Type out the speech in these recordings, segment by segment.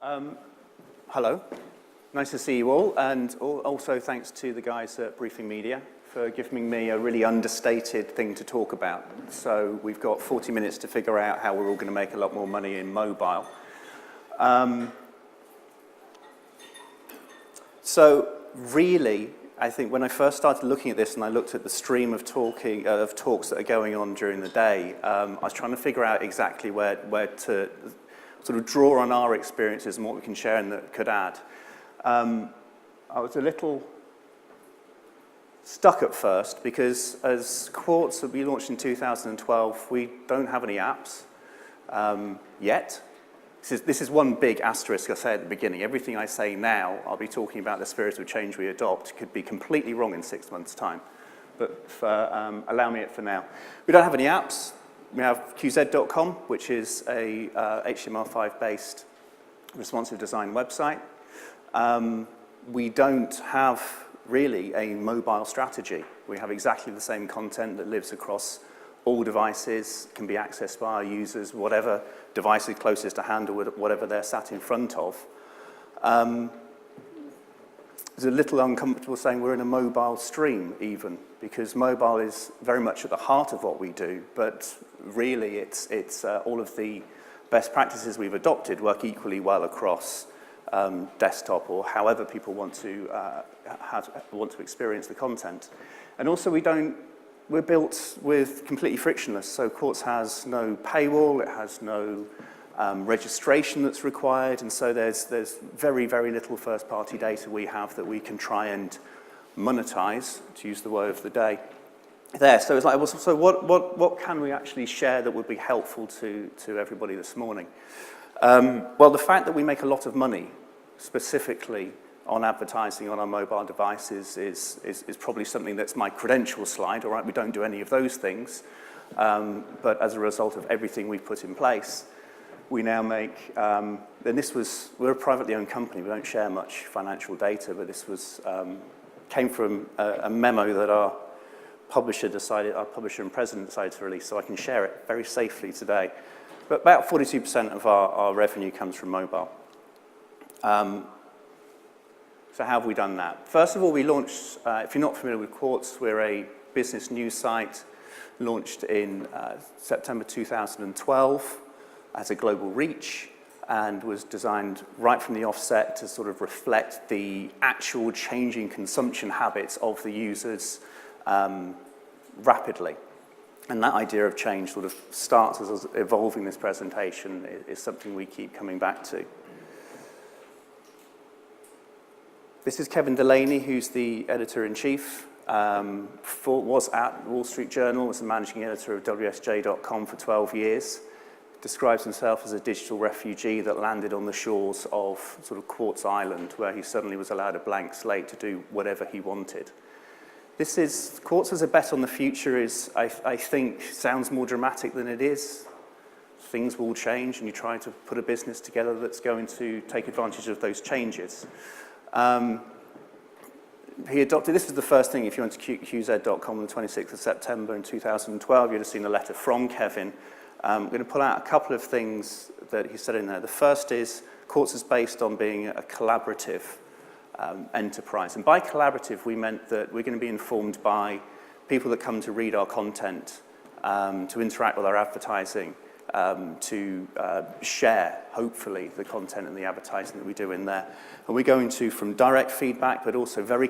Hello, nice to see you all, and also thanks to the guys at Briefing Media for giving me a really understated thing to talk about. So we've got 40 minutes to figure out how we're all going to make a lot more money in mobile. So really, I think when I first started looking at this and I looked at the stream of talks that are going on during the day, I was trying to figure out exactly where to sort of draw on our experiences and what we can share and that could add. I was a little stuck at first because as Quartz that we launched in 2012, we don't have any apps yet. This is one big asterisk I say at the beginning. Everything I say now, I'll be talking about the spirit of change we adopt, could be completely wrong in 6 months' time. But allow me it for now. We don't have any apps. We have QZ.com, which is a HTML5-based responsive design website. We don't have really a mobile strategy. We have exactly the same content that lives across all devices, can be accessed by our users, whatever device is closest to hand or whatever they're sat in front of. It's a little uncomfortable saying we're in a mobile stream even, because mobile is very much at the heart of what we do, but really it's all of the best practices we've adopted work equally well across desktop or however people want to experience the content. And also we're built with completely frictionless, so Quartz has no paywall, it has no registration that's required, and so there's very, very little first-party data we have that we can try and monetize, to use the word of the day, there. So it's like, well, so what can we actually share that would be helpful to everybody this morning? Well, the fact that we make a lot of money, specifically on advertising on our mobile devices, is probably something that's my credential slide. All right, we don't do any of those things, but as a result of everything we've put in place, we now make, and we're a privately owned company, we don't share much financial data, but this came from a memo that our publisher and president decided to release, so I can share it very safely today. But about 42% of our revenue comes from mobile. So how have we done that? First of all, we launched, if you're not familiar with Quartz, we're a business news site launched in September 2012 as a global reach, and was designed right from the offset to sort of reflect the actual changing consumption habits of the users rapidly. And that idea of change sort of starts as us evolving this presentation is something we keep coming back to. This is Kevin Delaney, who's the editor-in-chief. Was at Wall Street Journal, was the managing editor of WSJ.com for 12 years. Describes himself as a digital refugee that landed on the shores of sort of Quartz Island, where he suddenly was allowed a blank slate to do whatever he wanted. Quartz as a bet on the future I think, sounds more dramatic than it is. Things will change, and you try to put a business together that's going to take advantage of those changes. This is the first thing, if you went to QZ.com on the 26th of September in 2012, you'd have seen a letter from Kevin. I'm going to pull out a couple of things that he said in there. The first is, Quartz is based on being a collaborative enterprise. And by collaborative, we meant that we're going to be informed by people that come to read our content, to interact with our advertising, to share, hopefully, the content and the advertising that we do in there. And we're going to, from direct feedback, but also very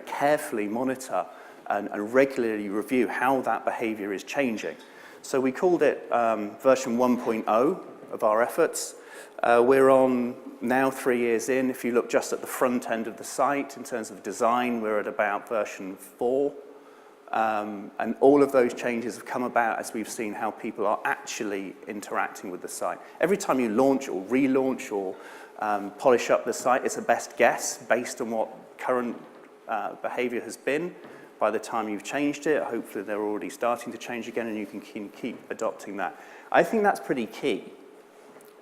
carefully monitor and regularly review how that behavior is changing. So we called it version 1.0 of our efforts. We're on now 3 years in. If you look just at the front end of the site, in terms of design, we're at about version 4. And all of those changes have come about as we've seen how people are actually interacting with the site. Every time you launch or relaunch or polish up the site, it's a best guess based on what current behavior has been. By the time you've changed it, hopefully they're already starting to change again, and you can keep adopting that. I think that's pretty key.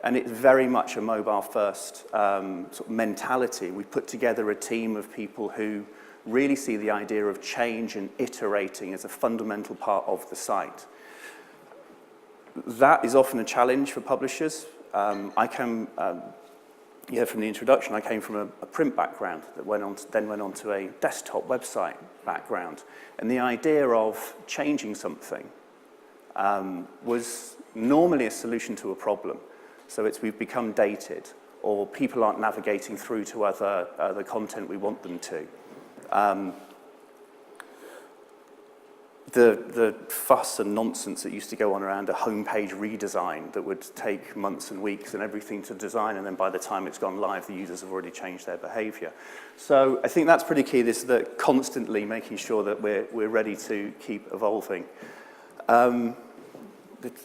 And it's very much a mobile-first sort of mentality. We put together a team of people who really see the idea of change and iterating as a fundamental part of the site. That is often a challenge for publishers. I come you heard from the introduction, I came from a print background that then went on to a desktop website background. And the idea of changing something was normally a solution to a problem. So we've become dated, or people aren't navigating through to other content we want them to. The fuss and nonsense that used to go on around a homepage redesign that would take months and weeks and everything to design, and then by the time it's gone live, the users have already changed their behavior. So I think that's pretty key, this that constantly making sure that we're ready to keep evolving.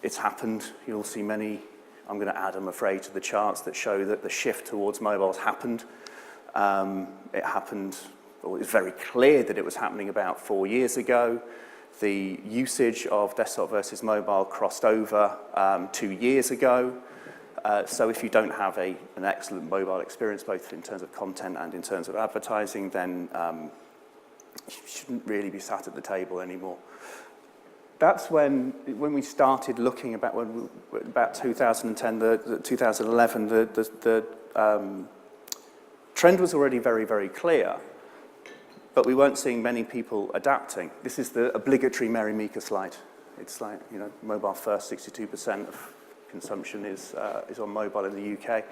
It's happened. You'll see many, I'm going to add, I'm afraid, to the charts that show that the shift towards mobiles happened. It happened, well, it was very clear that it was happening about 4 years ago. The usage of desktop versus mobile crossed over 2 years ago. So if you don't have an excellent mobile experience, both in terms of content and in terms of advertising, then you shouldn't really be sat at the table anymore. That's when we started looking about 2010, 2011, the trend was already very, very clear. But we weren't seeing many people adapting. This is the obligatory Mary Meeker slide. It's like, you know, mobile first, 62% of consumption is on mobile in the UK.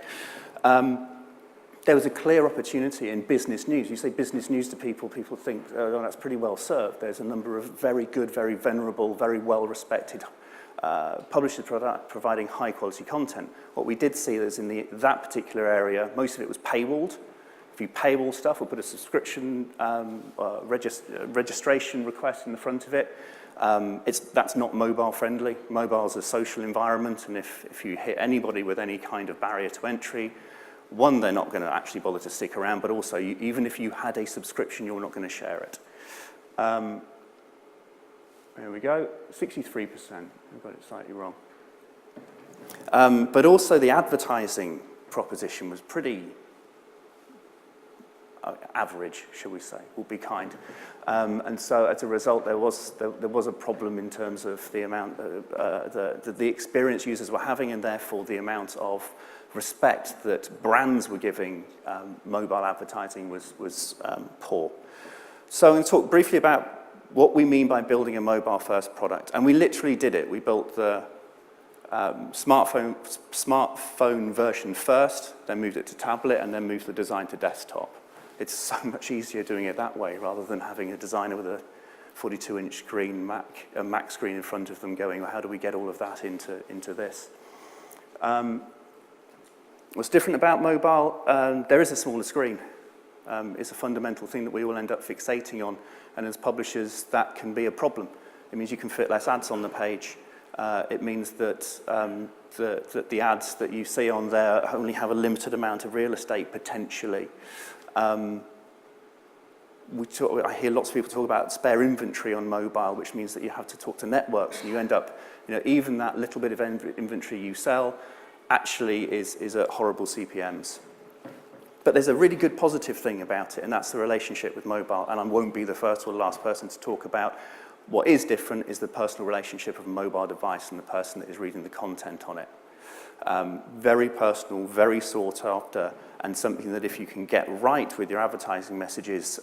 There was a clear opportunity in business news. You say business news to people, people think, oh, that's pretty well served. There's a number of very good, very venerable, very well-respected publishers providing high-quality content. What we did see is in that particular area, most of it was paywalled. If you paywall stuff, we'll put a subscription registration request in the front of it. That's not mobile friendly. Mobile is a social environment, and if you hit anybody with any kind of barrier to entry, one, they're not going to actually bother to stick around, but also, even if you had a subscription, you're not going to share it. There we go, 63%. I've got it slightly wrong. But also the advertising proposition was pretty average, shall we say, will be kind. And so as a result, there was a problem in terms of the amount, the experience users were having, and therefore the amount of respect that brands were giving mobile advertising was poor. So I'm going to talk briefly about what we mean by building a mobile-first product. And we literally did it. We built the smartphone version first, then moved it to tablet, and then moved the design to desktop. It's so much easier doing it that way rather than having a designer with a 42-inch screen, Mac screen in front of them going, well, how do we get all of that into this? What's different about mobile? There is a smaller screen. It's a fundamental thing that we will end up fixating on, and as publishers, that can be a problem. It means you can fit less ads on the page. It means that the ads that you see on there only have a limited amount of real estate, potentially. I hear lots of people talk about spare inventory on mobile, which means that you have to talk to networks, and you end up, even that little bit of inventory you sell actually is at horrible CPMs. But there's a really good positive thing about it, and that's the relationship with mobile, and I won't be the first or the last person to talk about. What is different is the personal relationship of a mobile device and the person that is reading the content on it. Very personal, very sought after, and something that if you can get right with your advertising messages,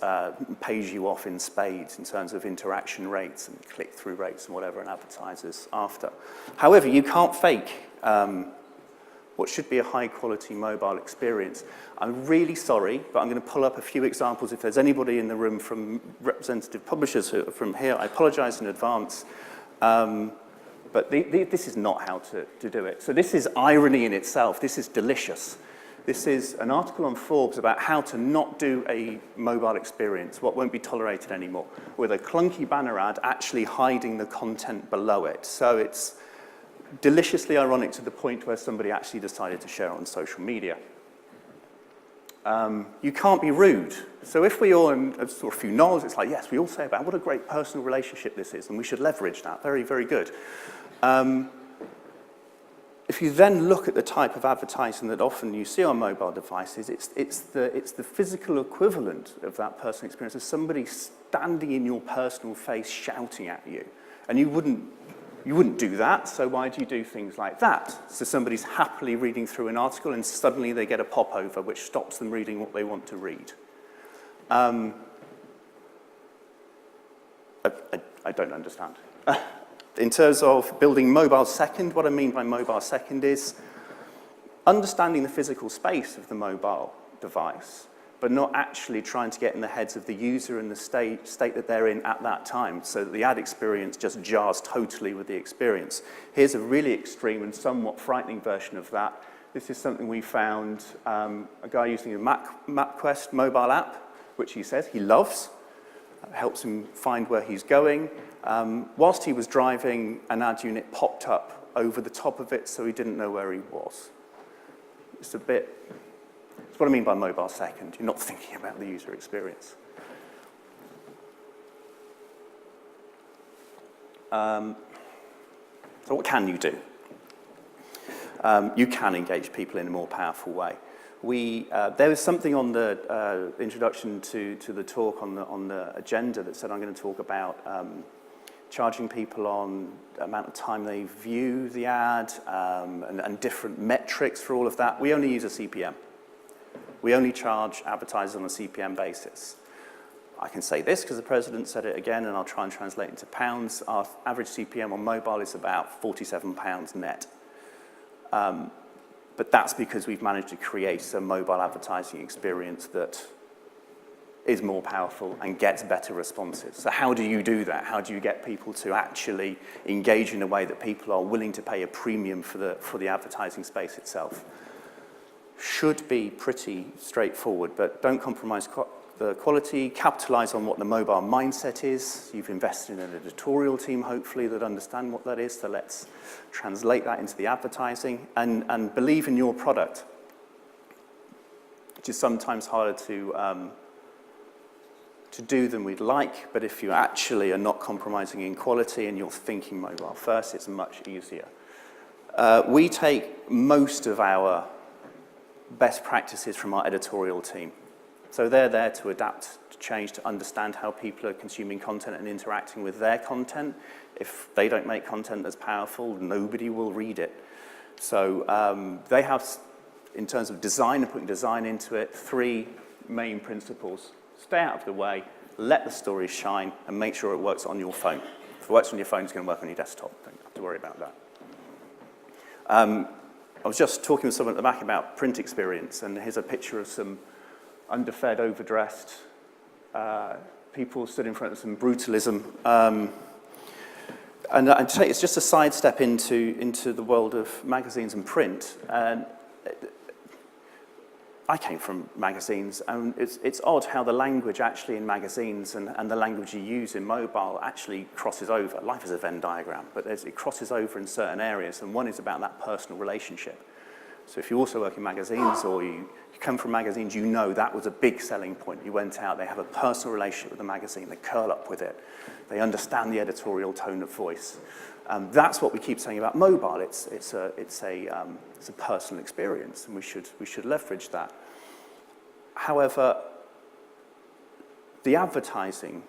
pays you off in spades in terms of interaction rates and click-through rates and whatever an advertiser's after. However, you can't fake what should be a high-quality mobile experience. I'm really sorry, but I'm going to pull up a few examples. If there's anybody in the room from representative publishers who are from here, I apologize in advance. But this is not how to do it. So this is irony in itself. This is delicious. This is an article on Forbes about how to not do a mobile experience, what won't be tolerated anymore, with a clunky banner ad actually hiding the content below it. So it's deliciously ironic to the point where somebody actually decided to share it on social media. You can't be rude. So if we all, and sort of a few nods, it's like, yes, we all say about what a great personal relationship this is, and we should leverage that. Very, very good. If you then look at the type of advertising that often you see on mobile devices, it's the physical equivalent of that personal experience of somebody standing in your personal face shouting at you. And you wouldn't You wouldn't do that, so why do you do things like that? So somebody's happily reading through an article and suddenly they get a popover which stops them reading what they want to read. I don't understand. In terms of building mobile second, what I mean by mobile second is understanding the physical space of the mobile device, but not actually trying to get in the heads of the user and the state that they're in at that time, so that the ad experience just jars totally with the experience. Here's a really extreme and somewhat frightening version of that. This is something we found, a guy using a MapQuest mobile app, which he says he loves. It helps him find where he's going. Whilst he was driving, an ad unit popped up over the top of it, so he didn't know where he was. It's what I mean by mobile second. You're not thinking about the user experience. So what can you do? You can engage people in a more powerful way. There was something on the introduction to the talk on the agenda that said I'm going to talk about charging people on the amount of time they view the ad and different metrics for all of that. We only use a CPM. We only charge advertisers on a CPM basis. I can say this because the president said it again, and I'll try and translate into pounds. Our average CPM on mobile is about £47 net. But that's because we've managed to create a mobile advertising experience that is more powerful and gets better responses. So how do you do that? How do you get people to actually engage in a way that people are willing to pay a premium for the advertising space itself? Should be pretty straightforward, but don't compromise the quality. Capitalize on what the mobile mindset is. You've invested in an editorial team, hopefully, that understand what that is, so let's translate that into the advertising, and believe in your product, which is sometimes harder to do than we'd like, but if you actually are not compromising in quality and you're thinking mobile first, it's much easier. We take most of our best practices from our editorial team. So they're there to adapt, to change, to understand how people are consuming content and interacting with their content. If they don't make content that's powerful, nobody will read it. So they have, in terms of design and putting design into it, 3 main principles. Stay out of the way, let the story shine, and make sure it works on your phone. If it works on your phone, it's going to work on your desktop. Don't have to worry about that. I was just talking with someone at the back about print experience, and here's a picture of some underfed, overdressed people stood in front of some brutalism. And I'd say it's just a sidestep into the world of magazines and print. And I came from magazines, and it's odd how the language actually in magazines and the language you use in mobile actually crosses over. Life is a Venn diagram, but it crosses over in certain areas, and one is about that personal relationship. So if you also work in magazines or you come from magazines, you know that was a big selling point. You went out, they have a personal relationship with the magazine, they curl up with it, they understand the editorial tone of voice. That's what we keep saying about mobile. It's a personal experience, and we should leverage that. However, the advertising,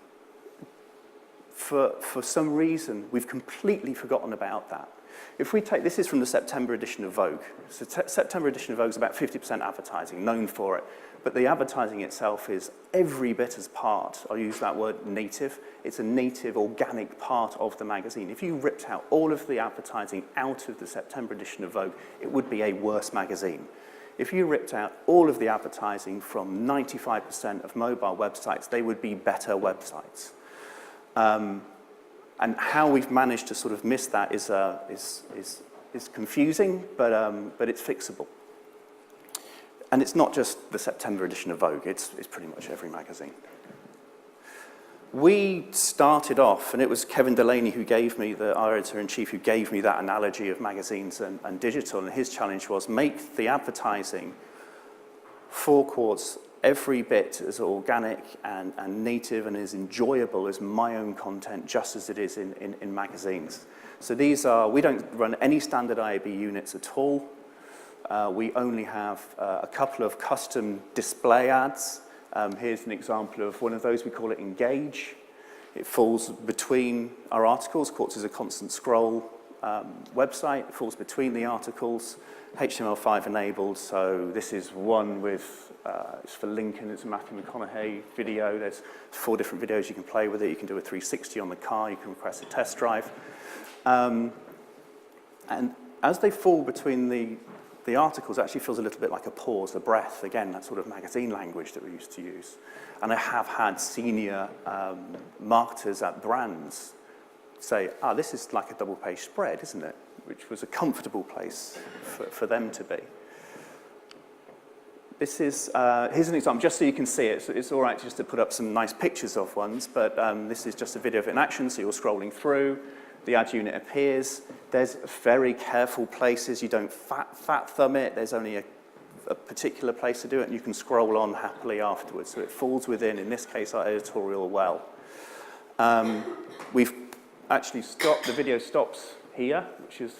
for some reason, we've completely forgotten about that. If we take, this is from the September edition of Vogue. So September edition of Vogue is about 50% advertising, known for it. But the advertising itself is every bit as part, I'll use that word, native. It's a native, organic part of the magazine. If you ripped out all of the advertising out of the September edition of Vogue, it would be a worse magazine. If you ripped out all of the advertising from 95% of mobile websites, they would be better websites. And how we've managed to sort of miss that is confusing, but it's fixable. And it's not just the September edition of Vogue, it's pretty much every magazine. We started off, and it was Kevin Delaney who gave me, our editor-in-chief, who gave me that analogy of magazines and digital, and his challenge was make the advertising for Quartz every bit as organic and native and as enjoyable as my own content, just as it is in magazines. So we don't run any standard IAB units at all. We only have a couple of custom display ads. Here's an example of one of those. We call it Engage. It falls between our articles. Quartz is a constant scroll website. It falls between the articles, HTML5 enabled. So this is one with, it's for Lincoln, it's a Matthew McConaughey video. There's 4 different videos you can play with it. You can do a 360 on the car. You can request a test drive. And as they fall between the articles, it actually feels a little bit like a pause, a breath. Again, that sort of magazine language that we used to use. And I have had senior marketers at brands say, this is like a double-page spread, isn't it? Which was a comfortable place for them to be. This is, here's an example, just so you can see it. So it's all right just to put up some nice pictures of ones, but this is just a video of it in action, so you're scrolling through. The ad unit appears. There's very careful places. You don't fat thumb it. There's only a particular place to do it, and you can scroll on happily afterwards. So it falls within, in this case, our editorial well. We've actually stopped, the video stops here, which is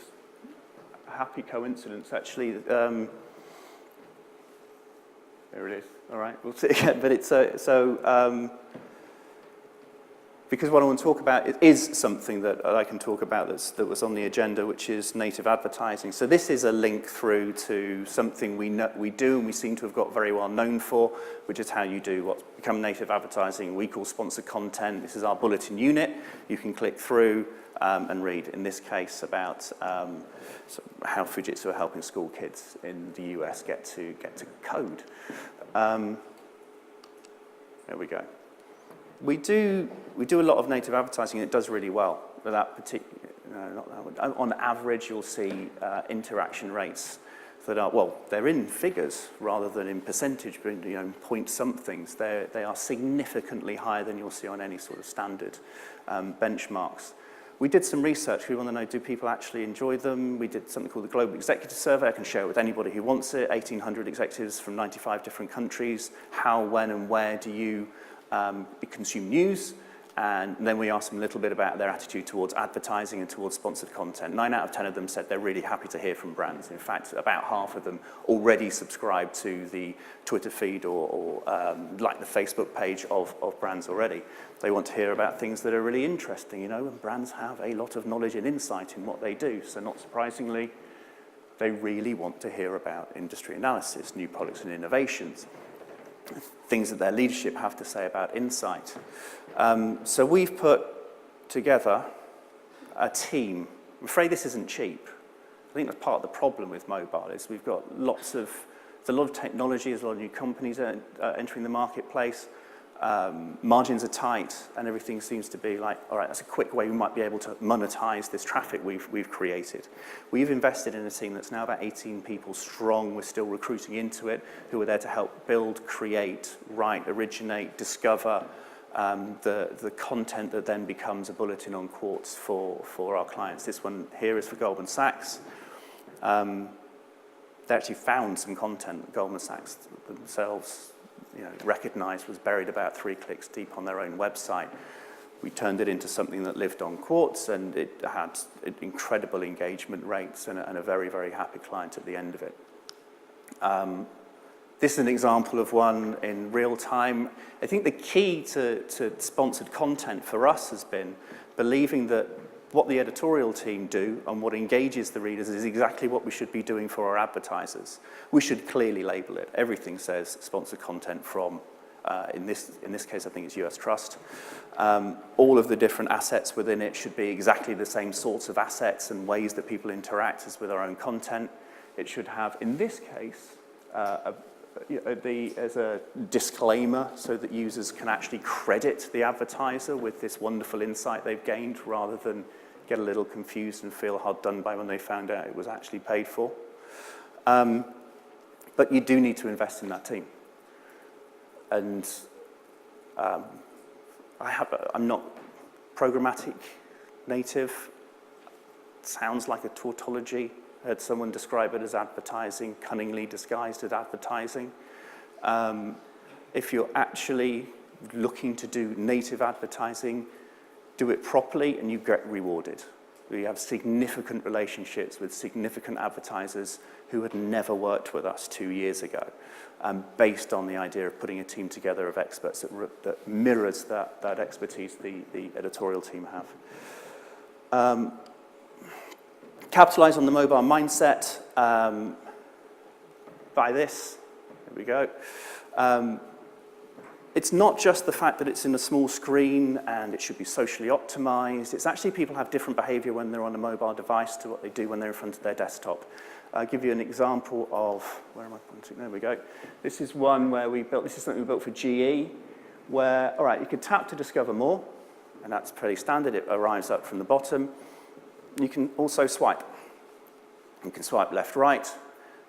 a happy coincidence, actually. There it is. All right, we'll see again. But it's because what I want to talk about is something that I can talk about that was on the agenda, which is native advertising. So this is a link through to something we do and we seem to have got very well known for, which is how you do what's become native advertising. We call sponsored content. This is our bulletin unit. You can click through and read, in this case, about how Fujitsu are helping school kids in the US get to code. There we go. We do a lot of native advertising, and it does really well. But that particular, not that one. On average, you'll see interaction rates that are, well, they're in figures rather than in percentage, but in, point somethings. They are significantly higher than you'll see on any sort of standard benchmarks. We did some research. We want to know, do people actually enjoy them? We did something called the Global Executive Survey. I can share it with anybody who wants it. 1,800 executives from 95 different countries. How, when, and where do you consume news? And then we asked them a little bit about their attitude towards advertising and towards sponsored content. 9 out of 10 of them said they're really happy to hear from brands. In fact, about half of them already subscribe to the Twitter feed or like the Facebook page of brands already. They want to hear about things that are really interesting, and brands have a lot of knowledge and insight in what they do. So not surprisingly, they really want to hear about industry analysis, new products and innovations, things that their leadership have to say about insight. So we've put together a team. I'm afraid this isn't cheap. I think that's part of the problem with mobile is we've got there's a lot of technology, there's a lot of new companies entering the marketplace. Margins are tight, and everything seems to be like, all right, that's a quick way we might be able to monetize this traffic we've created. We've invested in a team that's now about 18 people strong. We're still recruiting into it, who are there to help build, create, write, originate, discover the content that then becomes a bulletin on Quartz for our clients. This one here is for Goldman Sachs. They actually found some content that Goldman Sachs themselves recognized was buried about 3 clicks deep on their own website. We turned it into something that lived on Quartz, and it had incredible engagement rates and a very, very happy client at the end of it. This is an example of one in real time. I think the key to sponsored content for us has been believing that what the editorial team do and what engages the readers is exactly what we should be doing for our advertisers. We should clearly label it. Everything says sponsored content from, in this case, I think it's US Trust. All of the different assets within it should be exactly the same sorts of assets and ways that people interact as with our own content. It should have, in this case, as a disclaimer so that users can actually credit the advertiser with this wonderful insight they've gained rather than get a little confused and feel hard done by when they found out it was actually paid for. But you do need to invest in that team. And I'm not programmatic native. It sounds like a tautology. I heard someone describe it as advertising, cunningly disguised as advertising. If you're actually looking to do native advertising, do it properly and you get rewarded. We have significant relationships with significant advertisers who had never worked with us 2 years ago, based on the idea of putting a team together of experts that mirrors that expertise the editorial team have. Capitalize on the mobile mindset. Buy this. There we go. It's not just the fact that it's in a small screen and it should be socially optimized. It's actually people have different behavior when they're on a mobile device to what they do when they're in front of their desktop. I'll give you an example of, where am I pointing? There we go. This is one where this is something we built for GE, where, all right, you could tap to discover more, and that's pretty standard. It arrives up from the bottom. You can also swipe. You can swipe left, right.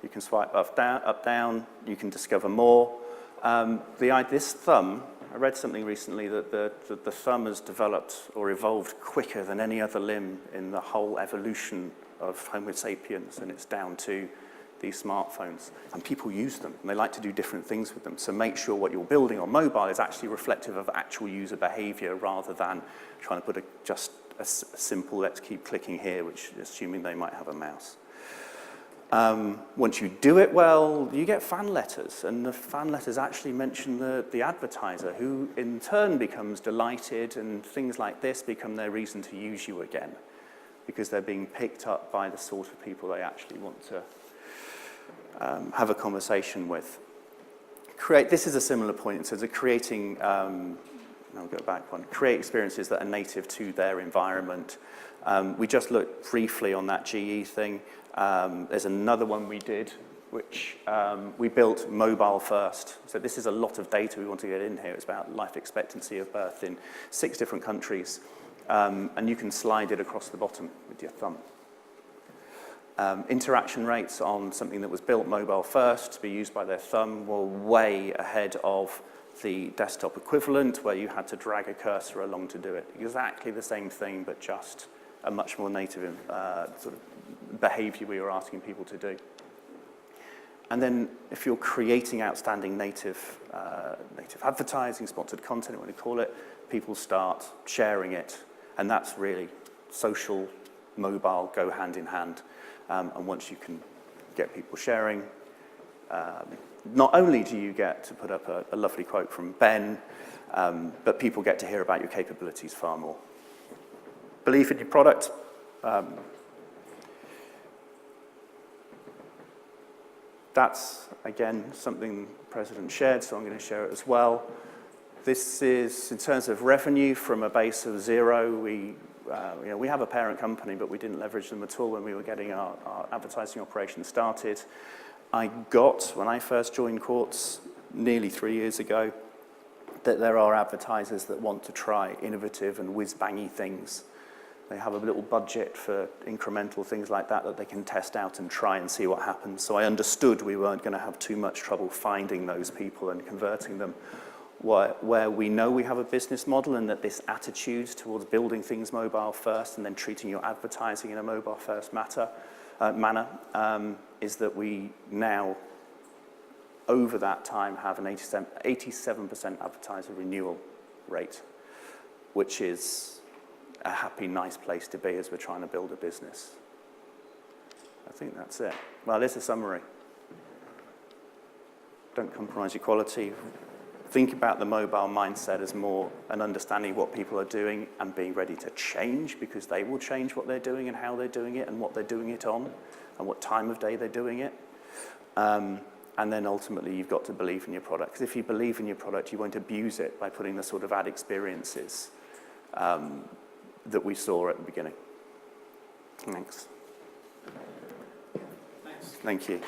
You can swipe up, down. You can discover more. This thumb, I read something recently that the thumb has developed or evolved quicker than any other limb in the whole evolution of Homo sapiens, and it's down to these smartphones. And people use them, and they like to do different things with them. So make sure what you're building on mobile is actually reflective of actual user behavior rather than trying to put just a simple let's keep clicking here, which is assuming they might have a mouse. Once you do it well, you get fan letters, and the fan letters actually mention the advertiser, who in turn becomes delighted, and things like this become their reason to use you again, because they're being picked up by the sort of people they actually want to have a conversation with. This is a similar point in terms of creating, I'll go back one, create experiences that are native to their environment. We just looked briefly on that GE thing. There's another one we did, which we built mobile first. So this is a lot of data we want to get in here. It's about life expectancy of birth in 6 different countries. And you can slide it across the bottom with your thumb. Interaction rates on something that was built mobile first to be used by their thumb were way ahead of the desktop equivalent, where you had to drag a cursor along to do it. Exactly the same thing, but just a much more native sort of behavior we were asking people to do. And then if you're creating outstanding native advertising, sponsored content, what you call it, people start sharing it. And that's really social, mobile, go hand in hand. And once you can get people sharing, not only do you get to put up a lovely quote from Ben, but people get to hear about your capabilities far more. Belief in your product. That's, again, something the President shared, so I'm going to share it as well. This is, in terms of revenue, from a base of 0. We have a parent company, but we didn't leverage them at all when we were getting our advertising operation started. When I first joined Quartz nearly 3 years ago, that there are advertisers that want to try innovative and whiz-bangy things. They have a little budget for incremental things like that they can test out and try and see what happens. So I understood we weren't going to have too much trouble finding those people and converting them. Where we know we have a business model and that this attitude towards building things mobile first and then treating your advertising in a mobile first manner is that we now, over that time, have an 87% advertiser renewal rate, which is a happy, nice place to be as we're trying to build a business. I think that's it. Well, there's a summary. Don't compromise your quality. Think about the mobile mindset as more an understanding of what people are doing and being ready to change, because they will change what they're doing and how they're doing it and what they're doing it on and what time of day they're doing it. And then ultimately you've got to believe in your product. Because if you believe in your product, you won't abuse it by putting the sort of ad experiences that we saw at the beginning. Thanks. Thank you.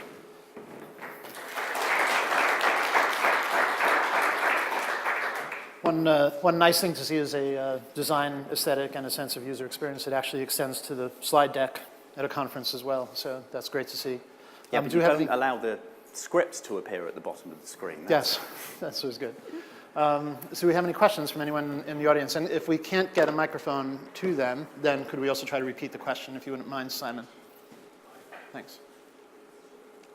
One nice thing to see is a design aesthetic and a sense of user experience. It actually extends to the slide deck at a conference as well, so that's great to see. Yeah, but you don't allow the scripts to appear at the bottom of the screen. Yes, that's always good. So do we have any questions from anyone in the audience? And if we can't get a microphone to them, then could we also try to repeat the question, if you wouldn't mind, Simon? Thanks.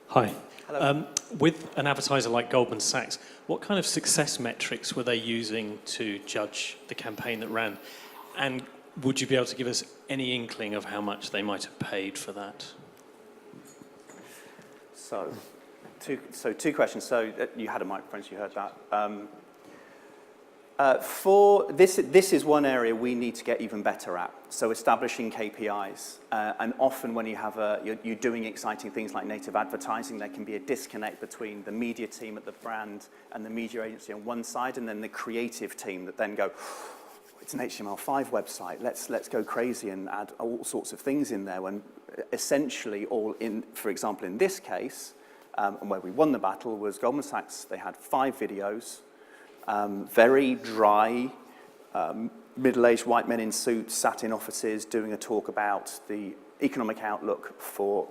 Hi. Hello. With an advertiser like Goldman Sachs, what kind of success metrics were they using to judge the campaign that ran? And would you be able to give us any inkling of how much they might have paid for that? So two questions. So you had a microphone, so you heard that. For this is one area we need to get even better at. So establishing KPIs, and often when you have you're doing exciting things like native advertising, there can be a disconnect between the media team at the brand and the media agency on one side, and then the creative team that then go, it's an HTML5 website. Let's go crazy and add all sorts of things in there. When essentially all in, for example, in this case, and where we won the battle was Goldman Sachs. They had 5 videos. Very dry, middle-aged white men in suits sat in offices doing a talk about the economic outlook for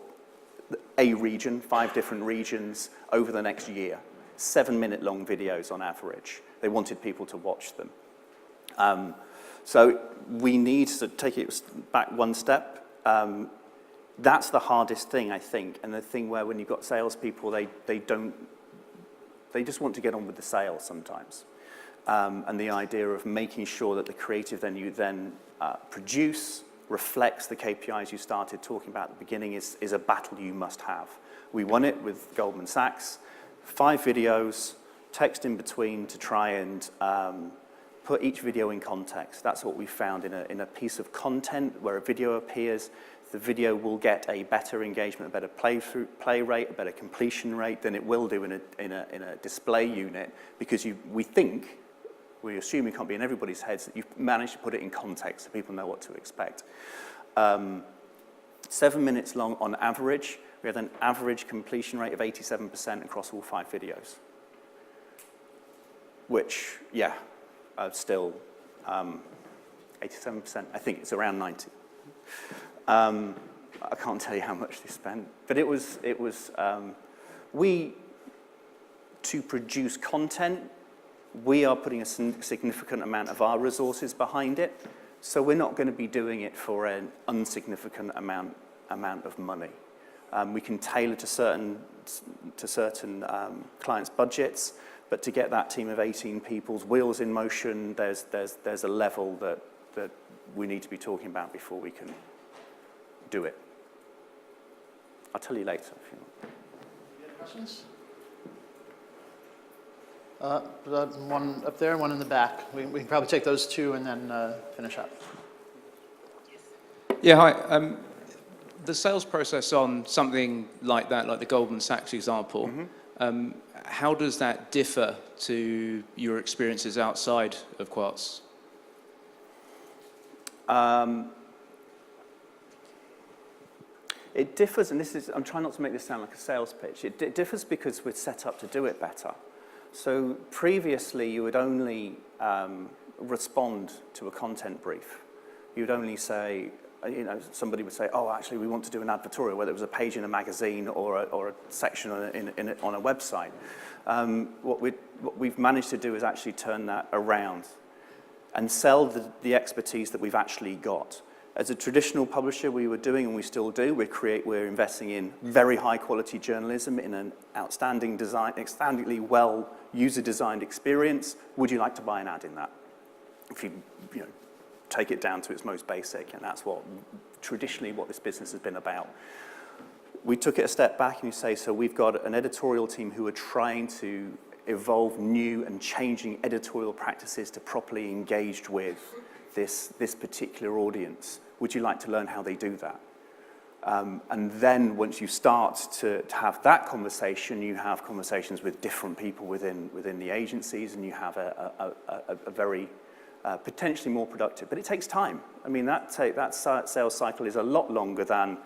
a region, 5 different regions, over the next year. 7-minute-long videos on average. They wanted people to watch them. So we need to take it back one step. That's the hardest thing, I think, and the thing where when you've got salespeople, they just want to get on with the sale sometimes. And the idea of making sure that the creative you produce reflects the KPIs you started talking about at the beginning is a battle you must have. We won it with Goldman Sachs. 5 videos, text in between to try and put each video in context. That's what we found in a piece of content where a video appears. The video will get a better engagement, a better play rate, a better completion rate than it will do in a display unit, because we assume it can't be in everybody's heads, that you've managed to put it in context so people know what to expect. 7 minutes long on average. We had an average completion rate of 87% across all 5 videos, which, still 87%. I think it's around 90. I can't tell you how much they spent, but to produce content, we are putting a significant amount of our resources behind it, so we're not going to be doing it for an insignificant amount of money. We can tailor to certain clients' budgets, but to get that team of 18 people's wheels in motion, there's a level that we need to be talking about before we can do it. I'll tell you later if you want. Any other questions? One up there, one in the back. We can probably take those 2 and then finish up. Yeah, hi. The sales process on something like that, like the Goldman Sachs example, how does that differ to your experiences outside of Quartz? It differs, and I'm trying not to make this sound like a sales pitch. It differs because we're set up to do it better. So previously, you would only respond to a content brief. You would only say, somebody would say, oh, actually, we want to do an advertorial, whether it was a page in a magazine or a section on a website. What we've managed to do is actually turn that around and sell the expertise that we've actually got. As a traditional publisher, we were doing, and we still do, we're investing in very high-quality journalism in an outstandingly well user-designed experience. Would you like to buy an ad in that? If you take it down to its most basic, and that's traditionally what this business has been about. We took it a step back and you say, so we've got an editorial team who are trying to evolve new and changing editorial practices to properly engage with this particular audience. Would you like to learn how they do that? And then once you start to have that conversation, you have conversations with different people within the agencies, and you have a very potentially more productive. But it takes time. I mean, that sales cycle is a lot longer than,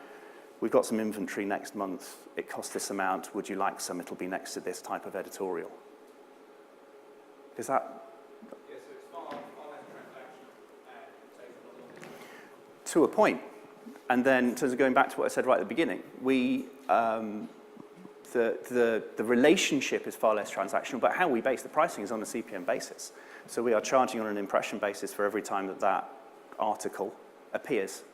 we've got some inventory next month, it costs this amount, would you like some? It'll be next to this type of editorial. Is that? Yes, so it's far less transactional and takes a lot longer. To a point. And then, in terms of going back to what I said right at the beginning, the relationship is far less transactional, but how we base the pricing is on a CPM basis. So we are charging on an impression basis for every time that article appears.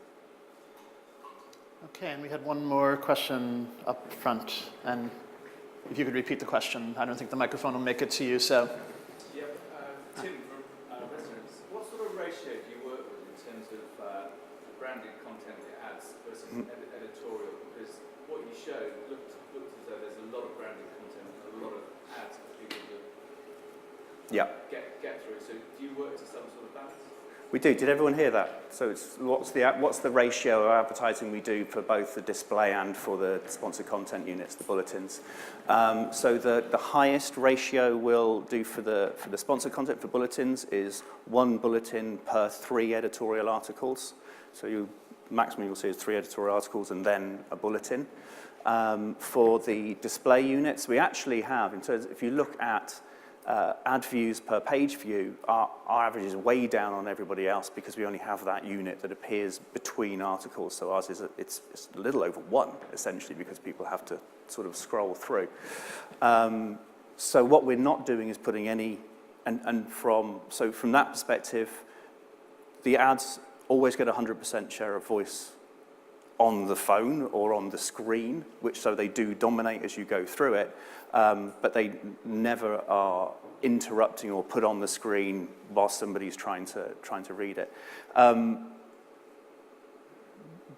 Okay, and we had one more question up front, and if you could repeat the question, I don't think the microphone will make it to you, so. Yep, Tim from Residence. What sort of ratio do you work with in terms of editorial, because what you showed looked as though there's a lot of branded content and a lot of ads for people to Yeah. get through. So do you work to some sort of balance? We do. Did everyone hear that? So it's, what's the ratio of advertising we do for both the display and for the sponsored content units, the bulletins? So the highest ratio we'll do for the sponsored content for bulletins is 1 bulletin per 3 editorial articles. So maximum you'll see is 3 editorial articles and then a bulletin. For the display units, we actually have, in terms, if you look at ad views per page view, our average is way down on everybody else because we only have that unit that appears between articles. So ours is it's a little over 1, essentially, because people have to sort of scroll through. So what we're not doing is putting any, so from that perspective, the ads always get 100% share of voice on the phone or on the screen, so they do dominate as you go through it, but they never are interrupting or put on the screen while somebody's trying to read it.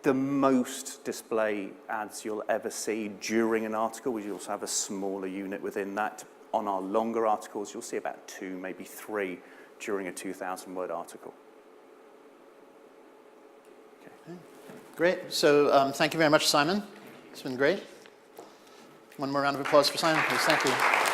The most display ads you'll ever see during an article, we also have a smaller unit within that. On our longer articles, you'll see about 2, maybe 3 during a 2,000-word article. Great. So thank you very much, Simon. It's been great. One more round of applause for Simon, please. Thank you.